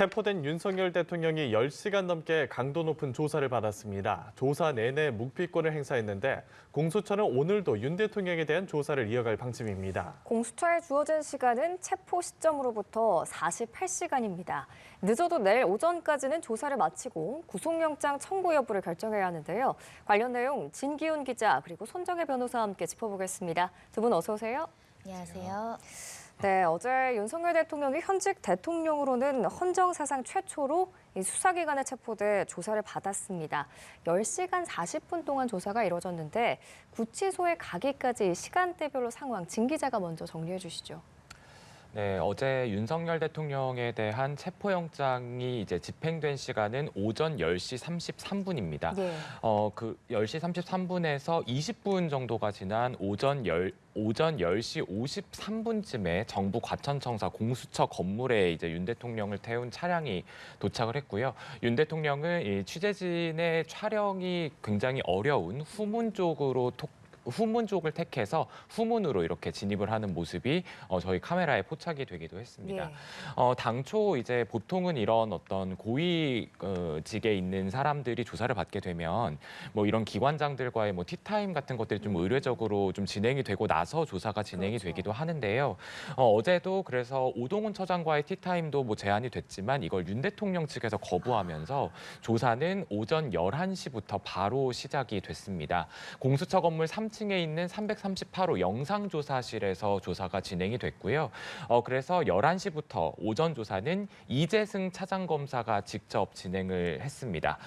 체포된 윤석열 대통령이 10시간 넘게 강도 높은 조사를 받았습니다. 조사 내내 묵비권을 행사했는데 공수처는 오늘도 윤 대통령에 대한 조사를 이어갈 방침입니다. 공수처에 주어진 시간은 체포 시점으로부터 48시간입니다. 늦어도 내일 오전까지는 조사를 마치고 구속영장 청구 여부를 결정해야 하는데요. 관련 내용 진기훈 기자 그리고 손정혜 변호사와 함께 짚어보겠습니다. 두 분 어서 오세요. 안녕하세요. 네, 어제 윤석열 대통령이 현직 대통령으로는 헌정사상 최초로 이 수사기관에 체포돼 조사를 받았습니다. 10시간 40분 동안 조사가 이루어졌는데 구치소에 가기까지 시간대별로 상황 진 기자가 먼저 정리해 주시죠. 네, 어제 윤석열 대통령에 대한 체포영장이 이제 집행된 시간은 오전 10시 33분입니다. 예. 그 10시 33분에서 20분 정도가 지난 오전 10시 53분쯤에 정부 과천청사 공수처 건물에 이제 윤 대통령을 태운 차량이 도착을 했고요. 윤 대통령은 이 취재진의 촬영이 굉장히 어려운 후문 쪽을 택해서 후문으로 이렇게 진입을 하는 모습이 저희 카메라에 포착이 되기도 했습니다. 예. 당초 이제 보통은 이런 어떤 고위직에 있는 사람들이 조사를 받게 되면 뭐 이런 기관장들과의 뭐 티타임 같은 것들이 좀 의례적으로 좀 진행이 되고 나서 조사가 진행이 그렇죠. 되기도 하는데요. 어제도 그래서 오동훈 처장과의 티타임도 뭐 제한이 됐지만 이걸 윤 대통령 측에서 거부하면서 조사는 오전 11시부터 바로 시작이 됐습니다. 공수처 건물 3층에 있는 338호 영상조사실에서 조사가 진행이 됐고요. 그래서 11시부터 오전 조사는 이재승 차장검사가 직접 진행을 했습니다.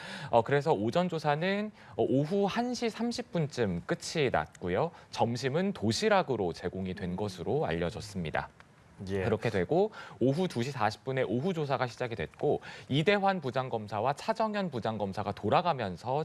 그래서 오전 조사는 오후 1시 30분쯤 끝이 났고요. 점심은 도시락으로 제공이 된 것으로 알려졌습니다. 예. 그렇게 되고 오후 2시 40분에 오후 조사가 시작이 됐고 이대환 부장검사와 차정현 부장검사가 돌아가면서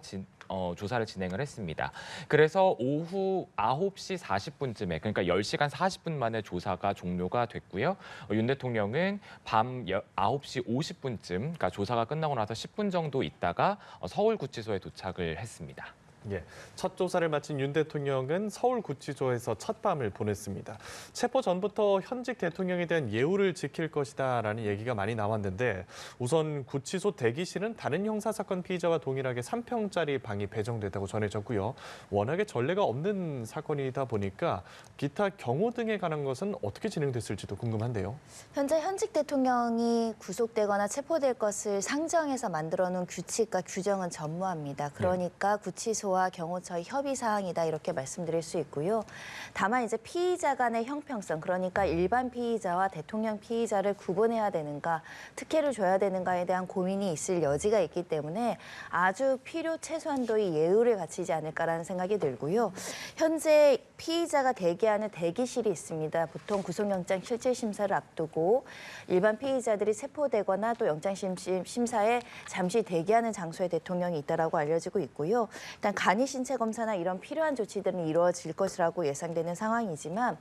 조사를 진행을 했습니다. 그래서 오후 9시 40분쯤에 그러니까 10시간 40분 만에 조사가 종료가 됐고요. 윤 대통령은 밤 9시 50분쯤 그러니까 조사가 끝나고 나서 10분 정도 있다가 서울구치소에 도착을 했습니다. 예, 첫 조사를 마친 윤 대통령은 서울구치소에서 첫 밤을 보냈습니다. 체포 전부터 현직 대통령에 대한 예우를 지킬 것이다라는 얘기가 많이 나왔는데 우선 구치소 대기실은 다른 형사사건 피의자와 동일하게 3평짜리 방이 배정됐다고 전해졌고요. 워낙에 전례가 없는 사건이다 보니까 기타 경호 등에 관한 것은 어떻게 진행됐을지도 궁금한데요. 현재 현직 대통령이 구속되거나 체포될 것을 상정해서 만들어놓은 규칙과 규정은 전무합니다. 그러니까 구치소와 경호처의 협의 사항이다 이렇게 말씀드릴 수 있고요. 다만 이제 피의자 간의 형평성, 그러니까 일반 피의자와 대통령 피의자를 구분해야 되는가, 특혜를 줘야 되는가에 대한 고민이 있을 여지가 있기 때문에 아주 필요 최소한도의 예우를 갖추지 않을까라는 생각이 들고요. 현재 피의자가 대기하는 대기실이 있습니다. 보통 구속영장 실질심사를 앞두고 일반 피의자들이 체포되거나 또 영장심사에 잠시 대기하는 장소에 대통령이 있다라고 알려지고 있고요. 일단 간이 신체 검사나 이런 필요한 조치들은 이루어질 것이라고 예상되는 상황이지만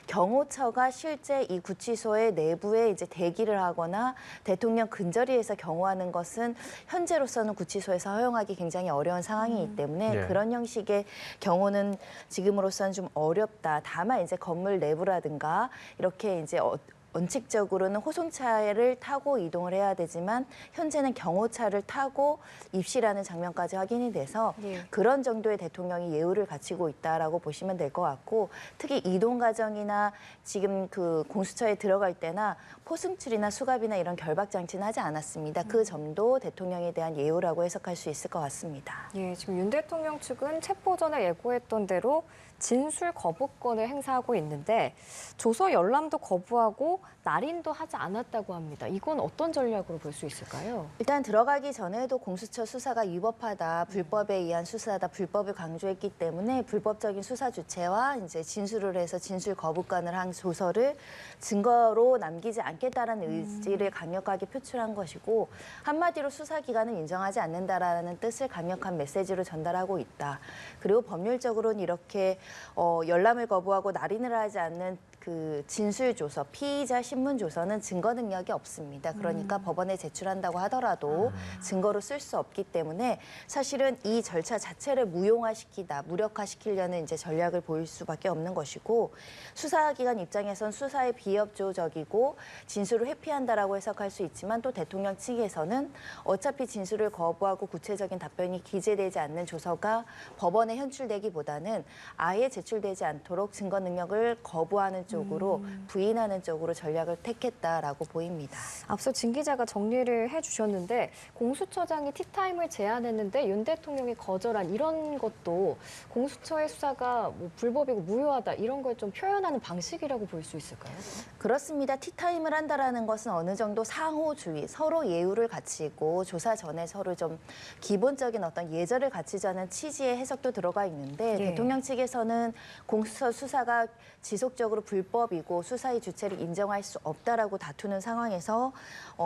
경호처가 실제 이 구치소의 내부에 이제 대기를 하거나 대통령 근저리에서 경호하는 것은 현재로서는 구치소에서 허용하기 굉장히 어려운 상황이기 때문에 네. 그런 형식의 경호는 지금으로서는 좀 어렵다. 다만 이제 건물 내부라든가 이렇게 이제 원칙적으로는 호송차를 타고 이동을 해야 되지만 현재는 경호차를 타고 입실하는 장면까지 확인이 돼서 그런 정도의 대통령이 예우를 갖추고 있다라고 보시면 될 것 같고 특히 이동 과정이나 지금 그 공수처에 들어갈 때나 포승출이나 수갑이나 이런 결박 장치는 하지 않았습니다. 그 점도 대통령에 대한 예우라고 해석할 수 있을 것 같습니다. 예, 지금 윤 대통령 측은 체포 전에 예고했던 대로 진술 거부권을 행사하고 있는데 조서 열람도 거부하고 날인도 하지 않았다고 합니다. 이건 어떤 전략으로 볼 수 있을까요? 일단 들어가기 전에도 공수처 수사가 위법하다, 불법에 의한 수사다, 불법을 강조했기 때문에 불법적인 수사 주체와 이제 진술을 해서 진술 거부권을 한 조서를 증거로 남기지 않겠다라는 의지를 강력하게 표출한 것이고 한마디로 수사기관은 인정하지 않는다라는 뜻을 강력한 메시지로 전달하고 있다. 그리고 법률적으로는 이렇게 열람을 거부하고 날인을 하지 않는 그 진술 조서, 피의자 신문 조서는 증거 능력이 없습니다. 그러니까 법원에 제출한다고 하더라도 증거로 쓸 수 없기 때문에 사실은 이 절차 자체를 무용화시키다, 무력화시키려는 이제 전략을 보일 수밖에 없는 것이고, 수사기관 입장에선 수사에 비협조적이고 진술을 회피한다라고 해석할 수 있지만, 또 대통령 측에서는 어차피 진술을 거부하고 구체적인 답변이 기재되지 않는 조서가 법원에 현출되기보다는 아예 제출되지 않도록 증거 능력을 거부하는 쪽으로, 부인하는 쪽으로 전략을 택했다라고 보입니다. 앞서 진 기자가 정리를 해주셨는데, 공수처장이 티타임을 제안했는데 윤 대통령이 거절한 이런 것도 공수처의 수사가 뭐 불법이고 무효하다 이런 걸 좀 표현하는 방식이라고 볼 수 있을까요? 그렇습니다. 티타임을 한다라는 것은 어느 정도 상호주의, 서로 예우를 갖추고 조사 전에 서로 좀 기본적인 어떤 예절을 갖추자는 취지의 해석도 들어가 있는데, 예. 대통령 측에서는 공수처 수사가 지속적으로 불법이고 수사의 주체를 인정할 수 없다라고 다투는 상황에서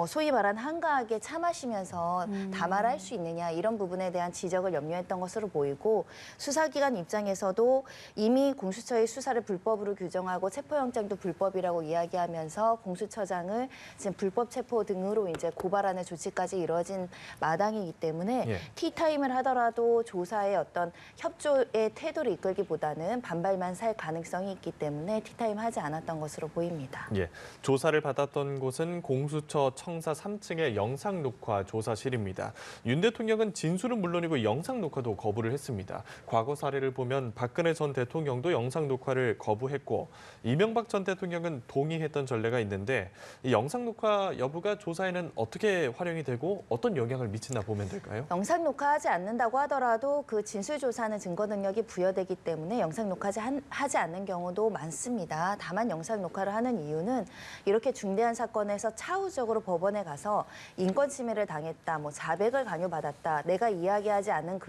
소위 말한 한가하게 차 마시면서 담화를 할 수 있느냐, 이런 부분에 대한 지적을 염려했던 것으로 보이고, 수사기관 입장에서도 이미 공수처의 수사를 불법으로 규정하고 체포영장도 불법이라고 이야기하면서 공수처장을 지금 불법 체포 등으로 이제 고발하는 조치까지 이루어진 마당이기 때문에 예. 티타임을 하더라도 조사의 어떤 협조의 태도를 이끌기보다는 반발만 살 가능성이 있기 때문에 티타임 하지 않았던 것으로 보입니다. 예, 조사를 받았던 곳은 공수처 청사 3층의 영상 녹화 조사실입니다. 윤 대통령은 진술은 물론이고 영상 녹화도 거부를 했습니다. 과거 사례를 보면 박근혜 전 대통령도 영상 녹화를 거부했고, 이명박 전 대통령은 동의했던 전례가 있는데, 이 영상 녹화 여부가 조사에는 어떻게 활용이 되고 어떤 영향을 미치나 보면 될까요? 영상 녹화하지 않는다고 하더라도 그 진술 조사는 증거 능력이 부여되기 때문에 영상 녹화하지 않는 경우도 많습니다. 다만 영상 녹화를 하는 이유는 이렇게 중대한 사건에서 차후적으로 법원에 가서 인권 침해를 당했다, 뭐 자백을 강요받았다, 내가 이야기하지 않은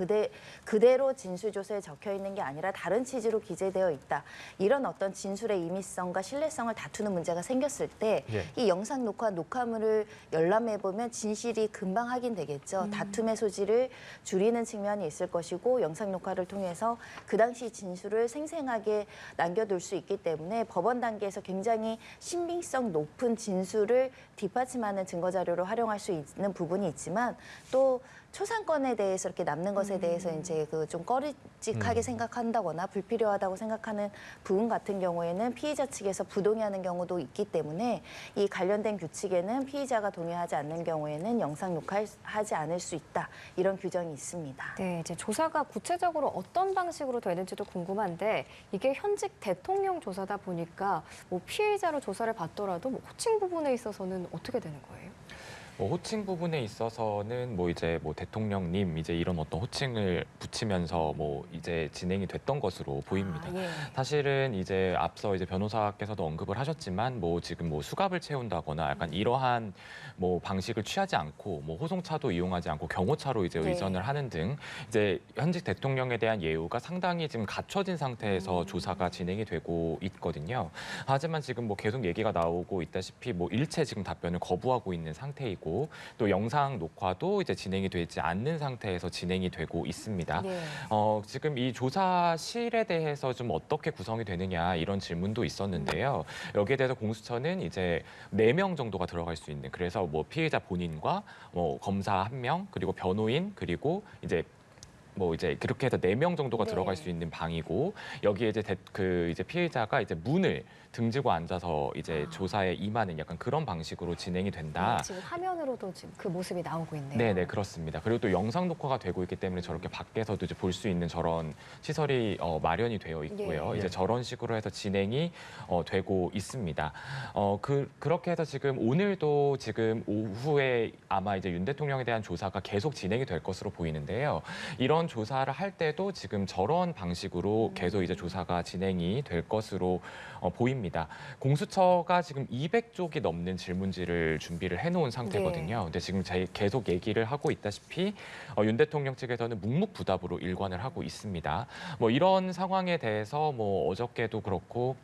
그대로 진술 조서에 적혀 있는 게 아니라 다른 취지로 기재되어 있다, 이런 어떤 진술의 임의성과 신뢰성을 다투는 문제가 생겼을 때 이 예. 영상 녹화 녹화물을 열람해 보면 진실이 금방 확인되겠죠. 다툼의 소지를 줄이는 측면이 있을 것이고, 영상 녹화를 통해서 그 당시 진술을 생생하게 남겨둘 수 있기 때문에 법원 단계에서 굉장히 신빙성 높은 진술을 뒷받침하는 증거 자료로 활용할 수 있는 부분이 있지만, 또 초상권에 대해서 이렇게 남는 것에 대해서 이제 그 좀 꺼리직하게 생각한다거나 불필요하다고 생각하는 부분 같은 경우에는 피의자 측에서 부동의하는 경우도 있기 때문에, 이 관련된 규칙에는 피의자가 동의하지 않는 경우에는 영상 녹화하지 않을 수 있다, 이런 규정이 있습니다. 네, 이제 조사가 구체적으로 어떤 방식으로 되는지도 궁금한데, 이게 현직 대통령 조사다 보니까 뭐 피해자로 조사를 받더라도 뭐 호칭 부분에 있어서는 어떻게 되는 거예요? 뭐 호칭 부분에 있어서는 뭐 이제 뭐 대통령님 이제 이런 어떤 호칭을 붙이면서 뭐 이제 진행이 됐던 것으로 보입니다. 예. 사실은 이제 앞서 이제 변호사께서도 언급을 하셨지만, 뭐 지금 뭐 수갑을 채운다거나 약간 이러한 뭐 방식을 취하지 않고, 뭐 호송차도 이용하지 않고 경호차로 이제 네. 의전을 하는 등 이제 현직 대통령에 대한 예우가 상당히 지금 갖춰진 상태에서 조사가 진행이 되고 있거든요. 하지만 지금 뭐 계속 얘기가 나오고 있다시피 뭐 일체 지금 답변을 거부하고 있는 상태이고, 또 영상 녹화도 이제 진행이 되지 않는 상태에서 진행이 되고 있습니다. 네. 지금 이 조사실에 대해서 좀 어떻게 구성이 되느냐, 이런 질문도 있었는데요. 여기에 대해서 공수처는 이제 4명 정도가 들어갈 수 있는, 그래서 뭐 피해자 본인과 뭐 검사 1명, 그리고 변호인, 그리고 이제 뭐 이제 그렇게 해서 4명 정도가 네. 들어갈 수 있는 방이고, 여기에 이제 이제 피해자가 이제 문을 등지고 앉아서 이제 조사에 임하는 약간 그런 방식으로 진행이 된다. 네, 지금 화면으로도 지금 그 모습이 나오고 있네요. 네, 그렇습니다. 그리고 또 영상 녹화가 되고 있기 때문에 저렇게 밖에서도 이제 볼 수 있는 저런 시설이 마련이 되어 있고요. 예. 이제 저런 식으로 해서 진행이 되고 있습니다. 그렇게 해서 지금 오늘도 지금 오후에 아마 이제 윤 대통령에 대한 조사가 계속 진행이 될 것으로 보이는데요. 이런 조사를 할 때도 지금 저런 방식으로 계속 이제 조사가 진행이 될 것으로 보입니다. 공수처가 지금 200쪽이 넘는 질문지를 준비를 해놓은 상태거든요. 근데 지금 계속 얘기를 하고 있다시피 윤 대통령 측에서는 묵묵부답으로 일관을 하고 있습니다. 뭐 이런 상황에 대해서 뭐 어저께도 그렇고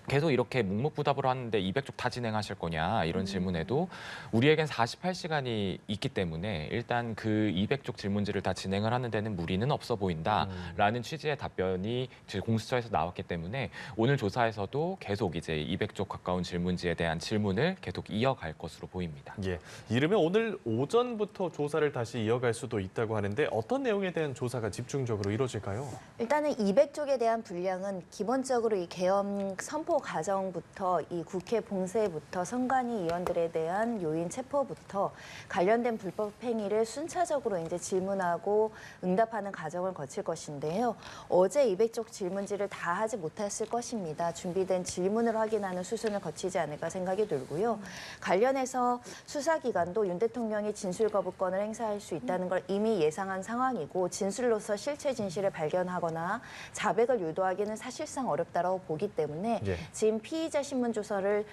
계속 이렇게 묵묵부답으로 하는데 200쪽 다 진행하실 거냐 이런 질문에도 우리에겐 48시간이 있기 때문에 일단 그 200쪽 질문지를 다 진행을 하는 데는 무리는 없어 보인다라는 취지의 답변이 공수처에서 나왔기 때문에 오늘 조사에서도 계속 이제 200쪽 가까운 질문지에 대한 질문을 계속 이어갈 것으로 보입니다. 예, 이르면 오늘 오전부터 조사를 다시 이어갈 수도 있다고 하는데 어떤 내용에 대한 조사가 집중적으로 이루어질까요? 일단은 200쪽에 대한 분량은 기본적으로 이 계엄 선포 과정부터 이 국회 봉쇄부터 선관위 의원들에 대한 요인 체포부터 관련된 불법 행위를 순차적으로 이제 질문하고 응답하는 과정을 거칠 것인데요. 어제 200쪽 질문지를 다 하지 못했을 것입니다. 준비된 질문을 확인하는 수순을 거치지 않을까 생각이 들고요. 관련해서 수사기관도 윤 대통령이 진술 거부권을 행사할 수 있다는 걸 이미 예상한 상황이고 진술로서 실체 진실을 발견하거나 자백을 유도하기는 사실상 어렵다고 보기 때문에 예. 지금 피의자 신문 조사를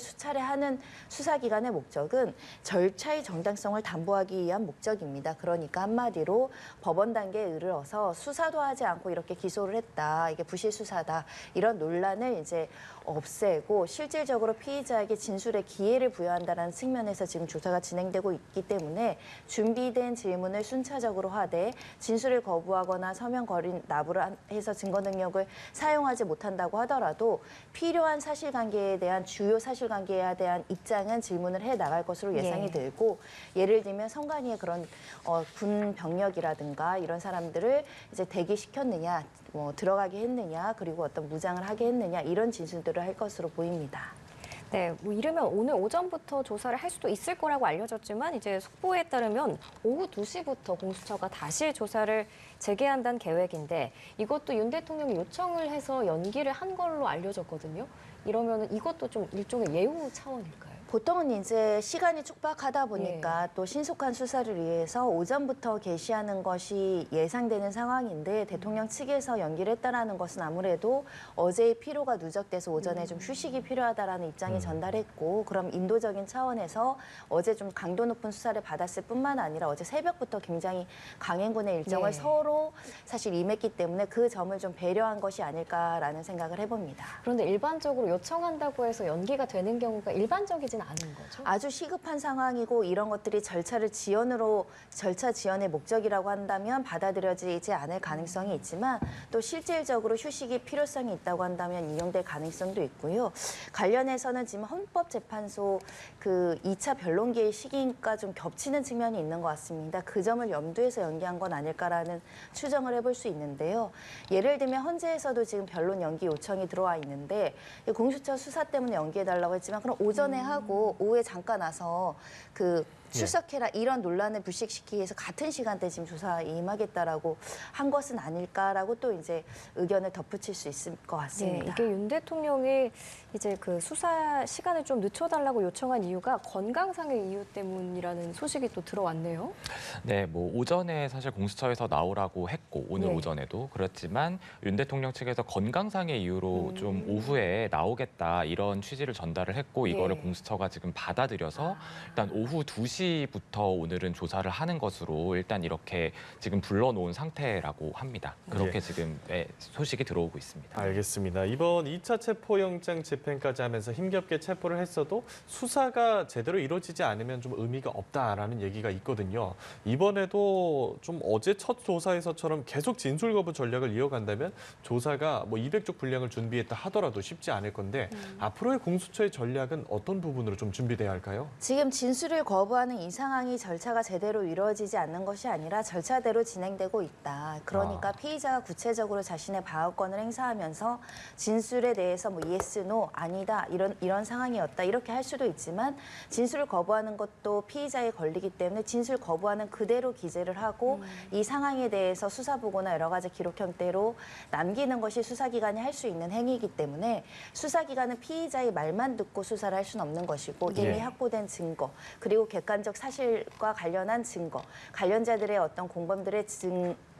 수차례 하는 수사기관의 목적은 절차의 정당성을 담보하기 위한 목적입니다. 그러니까 한마디로 법원 단계에 이르러서 수사도 하지 않고 이렇게 기소를 했다. 이게 부실 수사다. 이런 논란을 이제 없애고 실질적으로 피의자에게 진술의 기회를 부여한다는 측면에서 지금 조사가 진행되고 있기 때문에 준비된 질문을 순차적으로 하되 진술을 거부하거나 서면 거린 납부를 해서 증거 능력을 사용하지 못한다고 하더라도 필요한 사실관계에 대한 주요 사실관계에 대한 입장은 질문을 해 나갈 것으로 예상이 되고 예를 들면 선관위의 그런 군 병력이라든가 이런 사람들을 이제 대기시켰느냐, 뭐 들어가게 했느냐, 그리고 어떤 무장을 하게 했느냐 이런 진술들을 할 것으로 보입니다. 네, 뭐 이르면 오늘 오전부터 조사를 할 수도 있을 거라고 알려졌지만 이제 속보에 따르면 오후 2시부터 공수처가 다시 조사를 재개한다는 계획인데 이것도 윤 대통령이 요청을 해서 연기를 한 걸로 알려졌거든요. 이러면 이것도 좀 일종의 예우 차원일까요? 보통은 이제 시간이 촉박하다 보니까 또 신속한 수사를 위해서 오전부터 개시하는 것이 예상되는 상황인데 대통령 측에서 연기를 했다라는 것은 아무래도 어제의 피로가 누적돼서 오전에 좀 휴식이 필요하다라는 입장이 전달했고 그럼 인도적인 차원에서 어제 좀 강도 높은 수사를 받았을 뿐만 아니라 어제 새벽부터 굉장히 강행군의 일정을 서로 사실 임했기 때문에 그 점을 좀 배려한 것이 아닐까라는 생각을 해봅니다. 그런데 일반적으로 요청한다고 해서 연기가 되는 경우가 일반적이진 않은 거죠? 아주 시급한 상황이고 이런 것들이 절차 지연의 목적이라고 한다면 받아들여지지 않을 가능성이 있지만 또 실질적으로 휴식이 필요성이 있다고 한다면 인용될 가능성도 있고요. 관련해서는 지금 헌법재판소 그 2차 변론기의 시기가 좀 겹치는 측면이 있는 것 같습니다. 그 점을 염두에서 연기한 건 아닐까라는 추정을 해볼 수 있는데요. 예를 들면 헌재에서도 지금 변론 연기 요청이 들어와 있는데 공수처 수사 때문에 연기해달라고 했지만 그럼 오전에 하고 오후에 잠깐 와서 그 출석해라 이런 논란을 불식시키기 위해서 같은 시간대 지금 조사에 임하겠다라고 한 것은 아닐까라고 또 이제 의견을 덧붙일 수 있을 것 같습니다. 이게 윤 대통령이 이제 그 수사 시간을 좀 늦춰달라고 요청한 이유가 건강상의 이유 때문이라는 소식이 또 들어왔네요. 네, 뭐 오전에 사실 공수처에서 나오라고 했고 오늘 오전에도 그렇지만 윤 대통령 측에서 건강상의 이유로 좀 오후에 나오겠다 이런 취지를 전달을 했고 이거를 공수처가 지금 받아들여서 일단 오후 2시부터 오늘은 조사를 하는 것으로 일단 이렇게 지금 불러놓은 상태라고 합니다. 그렇게 지금 소식이 들어오고 있습니다. 알겠습니다. 이번 2차 체포영장 집행까지 하면서 힘겹게 체포를 했어도 수사가 제대로 이루어지지 않으면 좀 의미가 없다라는 얘기가 있거든요. 이번에도 좀 어제 첫 조사에서처럼 계속 진술 거부 전략을 이어간다면 조사가 뭐 200쪽 분량을 준비했다 하더라도 쉽지 않을 건데 앞으로의 공수처의 전략은 어떤 부분으로 좀 준비돼야 할까요? 지금 진술을 거부하는 이 상황이 절차가 제대로 이루어지지 않는 것이 아니라 절차대로 진행되고 있다. 그러니까 피의자가 구체적으로 자신의 방어권을 행사하면서 진술에 대해서 뭐 yes, no, 아니다 이런 상황이었다 이렇게 할 수도 있지만 진술을 거부하는 것도 피의자에 걸리기 때문에 진술 거부하는 그대로 기재를 하고 이 상황에 대해서 수사 보고나 여러 가지 기록 형태로 남기는 것이 수사기관이 할 수 있는 행위이기 때문에 수사기관은 피의자의 말만 듣고 수사를 할 수는 없는 것이고 이미 확보된 증거 그리고 객관적 사실과 관련한 증거 관련자들의 어떤 공범들의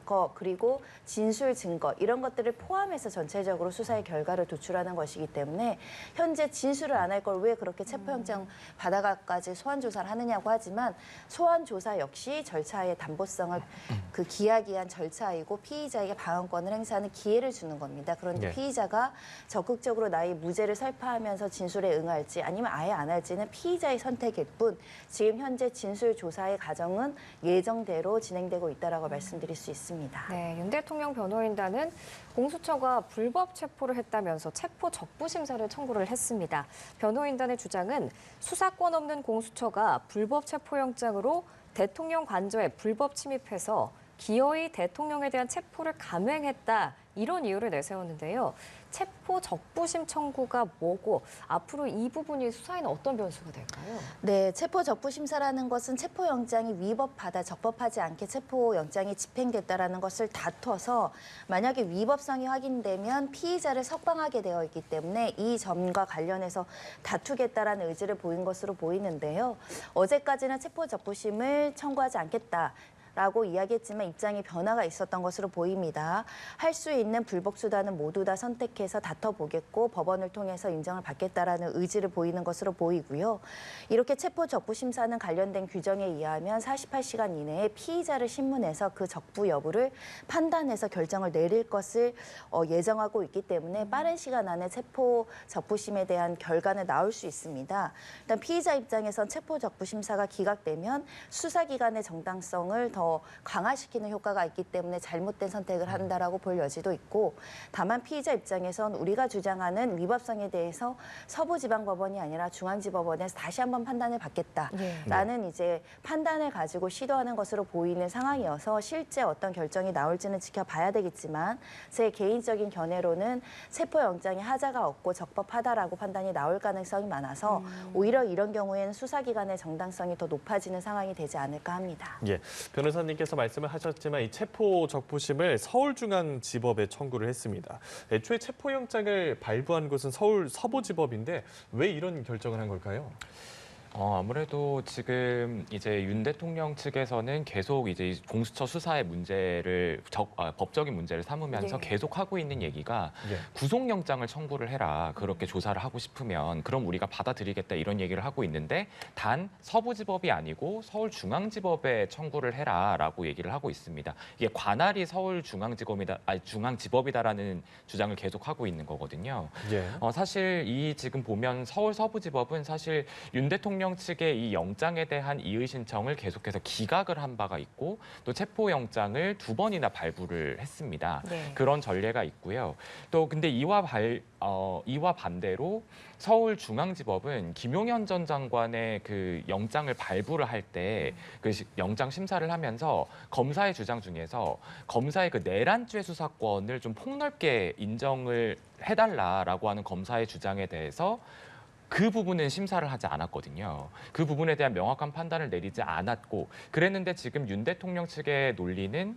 거 그리고 진술 증거 이런 것들을 포함해서 전체적으로 수사의 결과를 도출하는 것이기 때문에 현재 진술을 안 할 걸 왜 그렇게 체포영장 받아가까지 소환 조사를 하느냐고 하지만 소환 조사 역시 절차의 담보성을 그 기하기한 절차이고 피의자에게 방어권을 행사하는 기회를 주는 겁니다. 그런데 네. 피의자가 적극적으로 나의 무죄를 설파하면서 진술에 응할지 아니면 아예 안 할지는 피의자의 선택일 뿐 지금 현재 진술 조사의 과정은 예정대로 진행되고 있다라고 말씀드릴 수 있습니다. 네, 윤 대통령 변호인단은 공수처가 불법 체포를 했다면서 체포 적부 심사를 청구를 했습니다. 변호인단의 주장은 수사권 없는 공수처가 불법 체포영장으로 대통령 관저에 불법 침입해서 기어이 대통령에 대한 체포를 감행했다. 이런 이유를 내세웠는데요. 체포 적부심 청구가 뭐고 앞으로 이 부분이 수사에는 어떤 변수가 될까요? 네, 체포 적부 심사라는 것은 체포 영장이 위법하다, 적법하지 않게 체포 영장이 집행됐다라는 것을 다퉈서 만약에 위법성이 확인되면 피의자를 석방하게 되어 있기 때문에 이 점과 관련해서 다투겠다라는 의지를 보인 것으로 보이는데요. 어제까지는 체포 적부심을 청구하지 않겠다. 라고 이야기했지만 입장의 변화가 있었던 것으로 보입니다. 할 수 있는 불복 수단은 모두 다 선택해서 다퉈보겠고 법원을 통해서 인정을 받겠다라는 의지를 보이는 것으로 보이고요. 이렇게 체포 적부 심사는 관련된 규정에 의하면 48시간 이내에 피의자를 신문해서 그 적부 여부를 판단해서 결정을 내릴 것을 예정하고 있기 때문에 빠른 시간 안에 체포 적부심에 대한 결과는 나올 수 있습니다. 일단 피의자 입장에선 체포 적부 심사가 기각되면 수사기관의 정당성을 더 강화시키는 효과가 있기 때문에 잘못된 선택을 한다라고 볼 여지도 있고 다만 피의자 입장에선 우리가 주장하는 위법성에 대해서 서부지방법원이 아니라 중앙지법원에서 다시 한번 판단을 받겠다라는 이제 판단을 가지고 시도하는 것으로 보이는 상황이어서 실제 어떤 결정이 나올지는 지켜봐야 되겠지만 제 개인적인 견해로는 체포영장에 하자가 없고 적법하다라고 판단이 나올 가능성이 많아서 오히려 이런 경우에는 수사기관의 정당성이 더 높아지는 상황이 되지 않을까 합니다. 예, 변호사님께서 말씀을 하셨지만 이 체포 적부심을 서울중앙지법에 청구를 했습니다. 애초에 체포영장을 발부한 곳은 서울 서부지법인데 왜 이런 결정을 한 걸까요? 아무래도 지금 이제 윤 대통령 측에서는 계속 이제 이 공수처 수사의 문제를 법적인 문제를 삼으면서 예. 계속 하고 있는 얘기가 예. 구속영장을 청구를 해라. 그렇게 조사를 하고 싶으면 그럼 우리가 받아들이겠다 이런 얘기를 하고 있는데 단 서부지법이 아니고 서울중앙지법에 청구를 해라라고 얘기를 하고 있습니다. 이게 관할이 중앙지법이다라는 주장을 계속 하고 있는 거거든요. 예. 사실 이 지금 보면 서울 서부지법은 사실 윤 대통령 측의 이 영장에 대한 이의 신청을 계속해서 기각을 한 바가 있고 또 체포 영장을 2번이나 발부를 했습니다. 네. 그런 전례가 있고요. 또 근데 이와 반대로 서울중앙지법은 김용현 전 장관의 그 영장을 발부를 할 때 그 영장 심사를 하면서 검사의 주장 중에서 검사의 그 내란죄 수사권을 좀 폭넓게 인정을 해달라라고 하는 검사의 주장에 대해서 그 부분은 심사를 하지 않았거든요. 그 부분에 대한 명확한 판단을 내리지 않았고 그랬는데 지금 윤 대통령 측의 논리는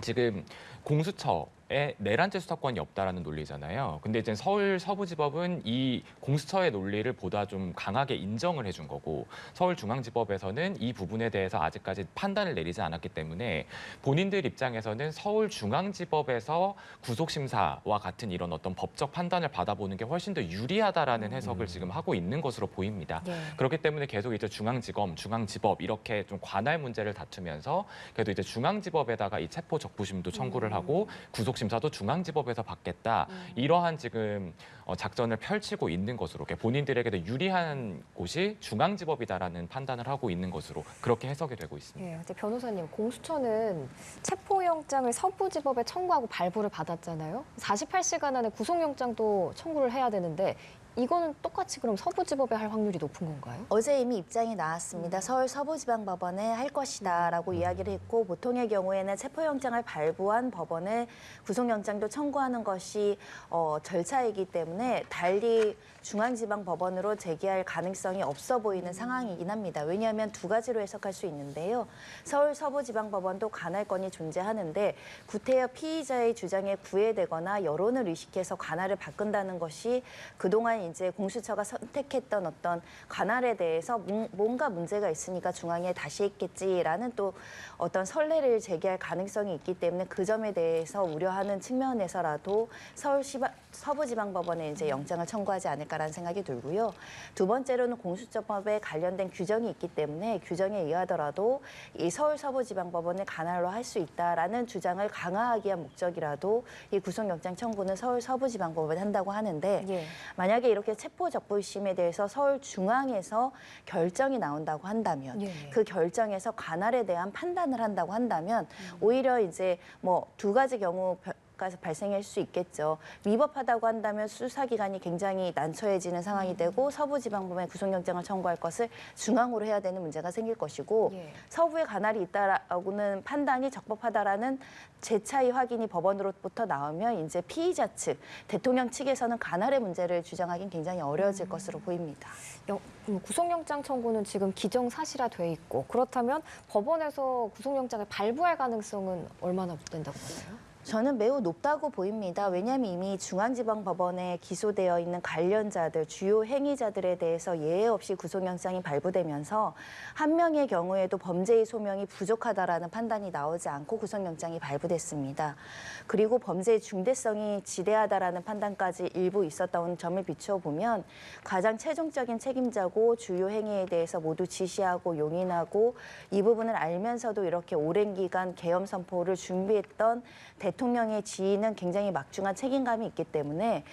지금 공수처에 내란죄 수사권이 없다라는 논리잖아요. 근데 이제 서울 서부지법은 이 공수처의 논리를 보다 좀 강하게 인정을 해준 거고 서울중앙지법에서는 이 부분에 대해서 아직까지 판단을 내리지 않았기 때문에 본인들 입장에서는 서울중앙지법에서 구속심사와 같은 이런 어떤 법적 판단을 받아보는 게 훨씬 더 유리하다라는 해석을 지금 하고 있는 것으로 보입니다. 네. 그렇기 때문에 계속 이제 중앙지검, 중앙지법 이렇게 좀 관할 문제를 다투면서 그래도 이제 중앙지법에다가 이 체포 적부심도 청구를 하고 구속심사도 중앙지법에서 받겠다. 이러한 지금 작전을 펼치고 있는 것으로 본인들에게도 유리한 곳이 중앙지법이다라는 판단을 하고 있는 것으로 그렇게 해석이 되고 있습니다. 예, 근데 변호사님, 공수처는 체포영장을 서부지법에 청구하고 발부를 받았잖아요. 48시간 안에 구속영장도 청구를 해야 되는데 이거는 똑같이 그럼 서부지법에 할 확률이 높은 건가요? 어제 이미 입장이 나왔습니다. 서울 서부지방법원에 할 것이다라고 이야기를 했고 보통의 경우에는 체포영장을 발부한 법원에 구속영장도 청구하는 것이 절차이기 때문에 달리 중앙지방법원으로 제기할 가능성이 없어 보이는 상황이긴 합니다. 왜냐하면 두 가지로 해석할 수 있는데요. 서울 서부지방법원도 관할권이 존재하는데 구태여 피의자의 주장에 구애되거나 여론을 의식해서 관할을 바꾼다는 것이 그동안 이제 공수처가 선택했던 어떤 관할에 대해서 뭔가 문제가 있으니까 중앙에 다시 했겠지라는 또 어떤 선례를 제기할 가능성이 있기 때문에 그 점에 대해서 우려하는 측면에서라도 서부지방법원에 이제 영장을 청구하지 않을까라는 생각이 들고요. 두 번째로는 공수처법에 관련된 규정이 있기 때문에 규정에 의하더라도 이 서울 서부지방법원을 관할로 할 수 있다라는 주장을 강화하기 위한 목적이라도 이 구속영장 청구는 서울 서부지방법원에 한다고 하는데 예. 만약에 이렇게 체포적부심에 대해서 서울중앙에서 결정이 나온다고 한다면 예. 그 결정에서 관할에 대한 판단을 한다고 한다면 오히려 이제 뭐 두 가지 경우가 발생할 수 있겠죠. 위법하다고 한다면 수사기관이 굉장히 난처해지는 상황이 되고 서부지방법원에 구속영장을 청구할 것을 중앙으로 해야 되는 문제가 생길 것이고 예. 서부에 관할이 있다라고는 판단이 적법하다라는 재차의 확인이 법원으로부터 나오면 이제 피의자 측, 대통령 측에서는 관할의 문제를 주장하기는 굉장히 어려워질 것으로 보입니다. 구속영장 청구는 지금 기정사실화돼 있고 그렇다면 법원에서 구속영장을 발부할 가능성은 얼마나 된다고 보나요? 저는 매우 높다고 보입니다. 왜냐하면 이미 중앙지방법원에 기소되어 있는 관련자들, 주요 행위자들에 대해서 예외 없이 구속영장이 발부되면서 한 명의 경우에도 범죄의 소명이 부족하다라는 판단이 나오지 않고 구속영장이 발부됐습니다. 그리고 범죄의 중대성이 지대하다라는 판단까지 일부 있었다는 점을 비춰보면 가장 최종적인 책임자고 주요 행위에 대해서 모두 지시하고 용인하고 이 부분을 알면서도 이렇게 오랜 기간 계엄 선포를 준비했던 대통령의 지위는 굉장히 막중한 책임감이 있기 때문에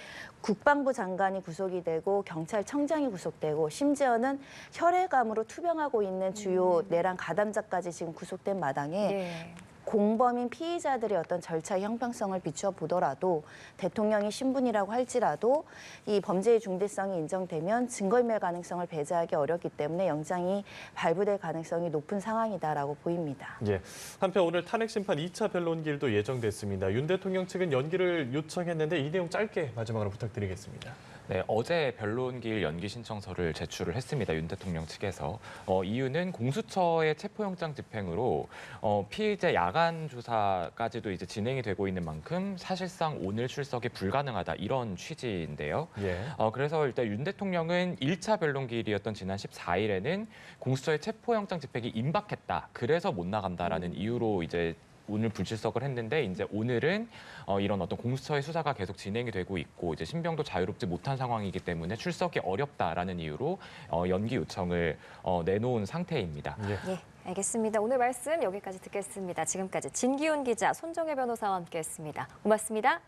국방부 장관이 구속이 되고 경찰청장이 구속되고 심지어는 혈액암으로 투병하고 있는 주요 내란 가담자까지 지금 구속된 마당에 예. 공범인 피의자들의 어떤 절차의 형평성을 비추어 보더라도 대통령이 신분이라고 할지라도 이 범죄의 중대성이 인정되면 증거인멸 가능성을 배제하기 어렵기 때문에 영장이 발부될 가능성이 높은 상황이다라고 보입니다. 예. 한편 오늘 탄핵 심판 2차 변론길도 예정됐습니다. 윤 대통령 측은 연기를 요청했는데 이 내용 짧게 마지막으로 부탁드리겠습니다. 네, 어제 변론기일 연기 신청서를 제출을 했습니다. 윤 대통령 측에서. 이유는 공수처의 체포영장 집행으로 피의자 야간 조사까지도 이제 진행이 되고 있는 만큼 사실상 오늘 출석이 불가능하다 이런 취지인데요. 예. 그래서 일단 윤 대통령은 1차 변론기일이었던 지난 14일에는 공수처의 체포영장 집행이 임박했다. 그래서 못 나간다라는 이유로 이제 오늘 불출석을 했는데 이제 오늘은 이런 어떤 공수처의 수사가 계속 진행이 되고 있고 이제 신병도 자유롭지 못한 상황이기 때문에 출석이 어렵다라는 이유로 연기 요청을 내놓은 상태입니다. 예. 예, 알겠습니다. 오늘 말씀 여기까지 듣겠습니다. 지금까지 진기훈 기자, 손정혜 변호사와 함께했습니다. 고맙습니다.